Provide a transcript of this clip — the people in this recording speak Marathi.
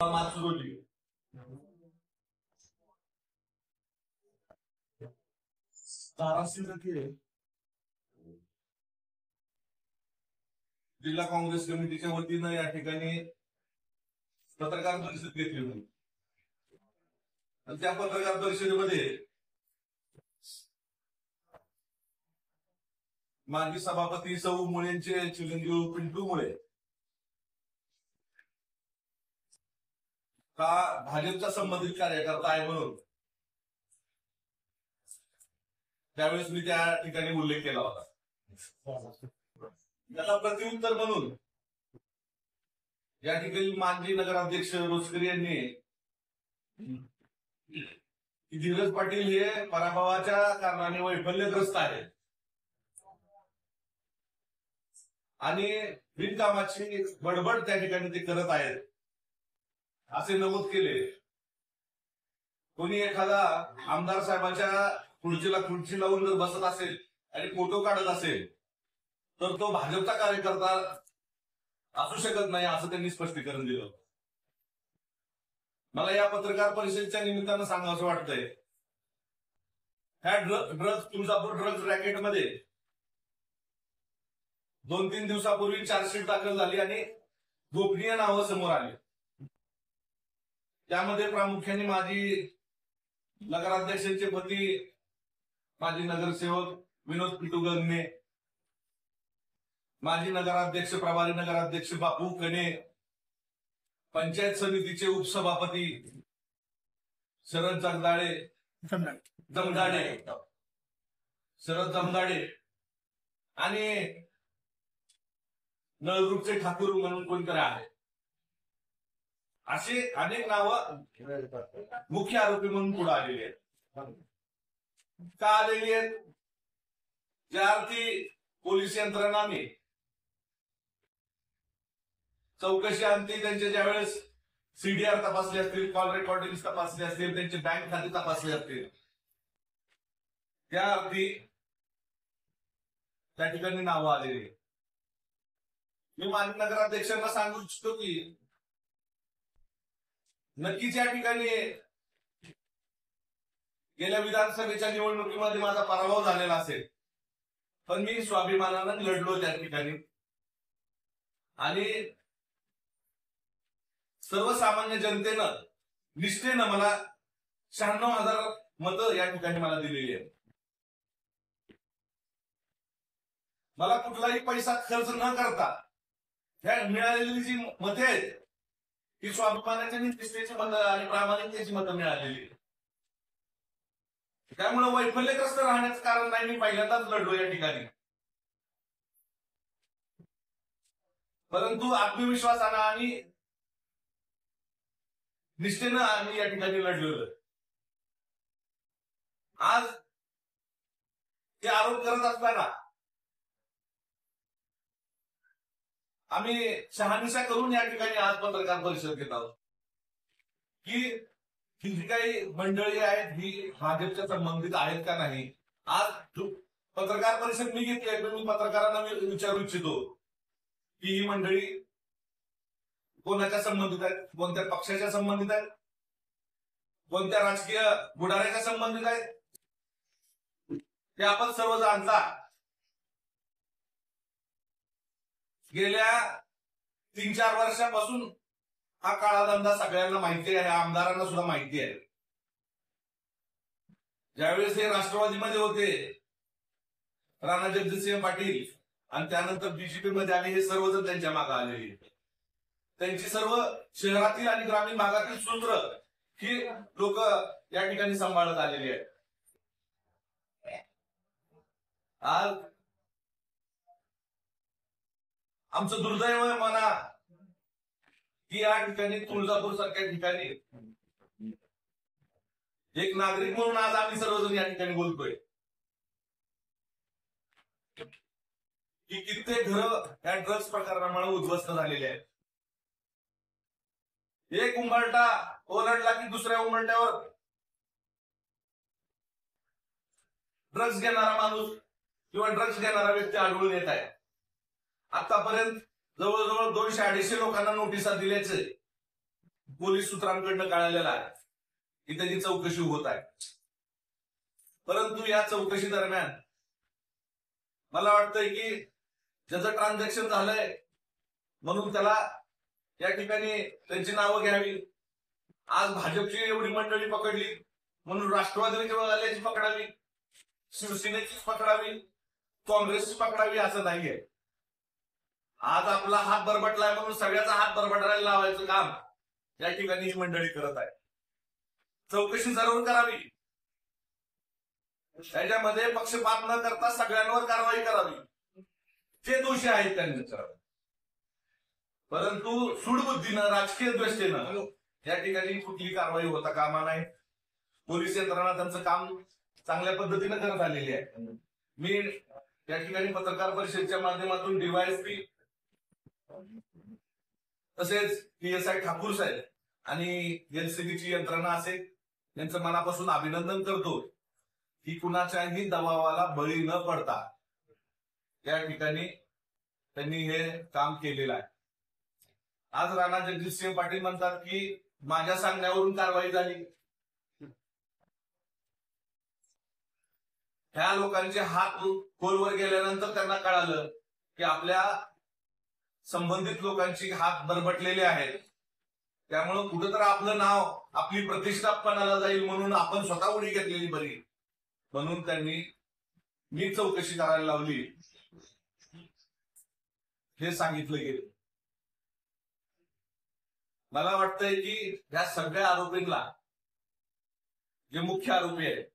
मार्च रोजी धाराशिव जिल्हा काँग्रेस कमिटीच्या वतीनं या ठिकाणी पत्रकार परिषद घेतली होती आणि त्या पत्रकार परिषदेमध्ये माजी सभापती सौ मुळेंचे चिरंजीव पिंटू मुळे हा भाजपचा संबंधित कार्यकर्ता आहे म्हणून त्यावेळेस मी त्या ठिकाणी उल्लेख केला होता। त्याला प्रत्युत्तर म्हणून या ठिकाणी माजी नगराध्यक्ष रोचकर यांनी धीरज पाटील हे पराभवाच्या कारणाने वैफल्यग्रस्त आहेत आणि बिनकामाची बडबड त्या ठिकाणी ते करत आहेत असे नमूद केले। कोणी एखादा आमदार साहेबांच्या खुर्ची लावून जर बसत असेल आणि फोटो काढत असेल तर तो भाजपचा कार्यकर्ता असू शकत नाही असं त्यांनी स्पष्टीकरण दिलं। मला या पत्रकार परिषदेच्या निमित्तानं सांगावं वाटतंय, ह्या तुळजापूर ड्रग्ज रॅकेटमध्ये 2-3 दिवसापूर्वी चार्जशीट दाखल झाली आणि गोपनीय नावं समोर आली। त्यामध्ये प्रामुख्याने माजी नगराध्यक्षांचे पती माजी नगरसेवक विनोद पिटू गंगणे, माजी नगराध्यक्ष प्रभारी नगराध्यक्ष बापू कने, पंचायत समितीचे उपसभापती शरद जमदाडे आणि नळदुर्गचे ठाकूर म्हणून कोणतरी आहे, असे अनेक नावं मुख्य आरोपी म्हणून पुढे आलेली आहेत। का आलेली आहेत? ज्या अर्थी पोलीस यंत्रणाने चौकशी अंती त्यांचे ज्यावेळेस सीडीआर तपासले असतील, कॉल रेकॉर्डिंग तपासले असतील, त्यांचे बँक खाते तपासले असतील, त्या अर्थी त्या ठिकाणी नावं आलेली। मी माजी नगराध्यक्षांना सांगू इच्छितो की नक्कीच या ठिकाणी गेल्या विधानसभेच्या निवडणुकीमध्ये माझा पराभव झालेला असेल, पण मी स्वाभिमानानं लढलो त्या ठिकाणी आणि सर्वसामान्य जनतेनं निष्ठेनं मला 96,000 मतं या ठिकाणी मला दिलेली आहेत। मला कुठलाही पैसा खर्च न करता ह्या मिळालेली जी मते आहेत ही स्वाभिमानाच्या निष्ठेची मतं आणि प्रामाणिकतेची मतं मिळालेली। त्यामुळे वैफल्यग्रस्त राहण्याचं कारण नाही, मी पहिल्यांदाच लढलो या ठिकाणी, परंतु आत्मविश्वासानं आणि निष्ठेनं आम्ही या ठिकाणी लढलेलो। आज ते आरोप करत असताना आम्ही शहानिशा करून या ठिकाणी आज पत्रकार परिषद घेत आहोत की ही जी काही मंडळी आहेत ही भाजपच्या संबंधित आहेत का नाही। आज पत्रकार परिषद मी घेतली आहे, मी पत्रकारांना विचारू इच्छितो की ही मंडळी कोणाच्या संबंधित आहेत, कोणत्या पक्षाच्या संबंधित आहेत, कोणत्या राजकीय बुडाऱ्याच्या संबंधित आहेत, ते आपण सर्व जाणता। गेल्या 3-4 वर्षापासून हा काळा धंदा सगळ्यांना माहिती आहे, आमदारांना सुद्धा माहिती आहे। ज्यावेळेस हे राष्ट्रवादीमध्ये होते राणा जगजितसिंह पाटील आणि त्यानंतर बीजेपी मध्ये आले, हे सर्वजण त्यांच्या मागे आलेले, त्यांची सर्व शहरातील आणि ग्रामीण भागातील सूत्र ही लोक या ठिकाणी सांभाळत आलेली आहेत। आज आमचं दुर्दैव म्हणा की या ठिकाणी तुळजापूर सारख्या ठिकाणी एक नागरिक म्हणून आज आम्ही सर्वजण या ठिकाणी बोलतोय की कित्येक घरं या ड्रग्ज प्रकरणामुळे उद्ध्वस्त झालेले आहेत। एक उंबरठा ओरडला की दुसऱ्या उंबरठ्यावर ड्रग्ज घेणारा माणूस किंवा ड्रग्ज घेणारा व्यक्ती आढळून येत आहे। आतापर्यंत जवळजवळ 200-250 लोकांना नोटिसा दिल्याचे पोलीस सूत्रांकडनं कळालेला आहे की त्याची चौकशी होत आहे. परंतु या चौकशी दरम्यान मला वाटतंय की ज्याचं ट्रान्झॅक्शन झालंय म्हणून त्याला या ठिकाणी त्यांची नावं घ्यावी. आज भाजपची एवढी मंडळी पकडली म्हणून राष्ट्रवादी आल्याची पकडावी, शिवसेनेचीच पकडावी, काँग्रेसची पकडावी असं नाहीये. आज आपला हात बरबटलाय म्हणून सगळ्याचा हात बरबटायला लावायचं काम या ठिकाणी ही मंडळी करत आहे. चौकशी जरूर करावी, त्याच्यामध्ये पक्षपात न करता सगळ्यांवर कारवाई करावी. जे दोषी आहेत त्यांनी करावे. परंतु सूडबुद्धीनं, राजकीय दृष्टीनं या ठिकाणी कुठली कारवाई होता कामा नाही. पोलीस यंत्रणा त्यांचं काम चांगल्या पद्धतीनं करत आलेली आहे. मी या ठिकाणी पत्रकार परिषदेच्या माध्यमातून डीवायएसपी तसेच PSI ठाकूर साहेब आणि एलसीबीची यंत्रणा असेल यांचं मनापासून अभिनंदन करतो की कुणाच्याही दबावाला बळी न पडता या ठिकाणी त्यांनी हे काम केलेलं आहे. आज राणा जगजितसिंह पाटील म्हणतात की माझ्या सांगण्यावरून कारवाई झाली. ह्या लोकांचे हात खोलवर गेल्यानंतर त्यांना कळालं की आपल्या संबंधित लोकांची हात बरबटलेले आहेत. त्यामुळं कुठंतरी आपलं नाव, आपली प्रतिष्ठा पणाला जाईल म्हणून आपण स्वतः उडी घेतलेली बरी, म्हणून त्यांनी मी चौकशी करायला लावली हे सांगितलं गेलं. मला वाटतंय की या सगळ्या आरोपींना, जे मुख्य आरोपी आहेत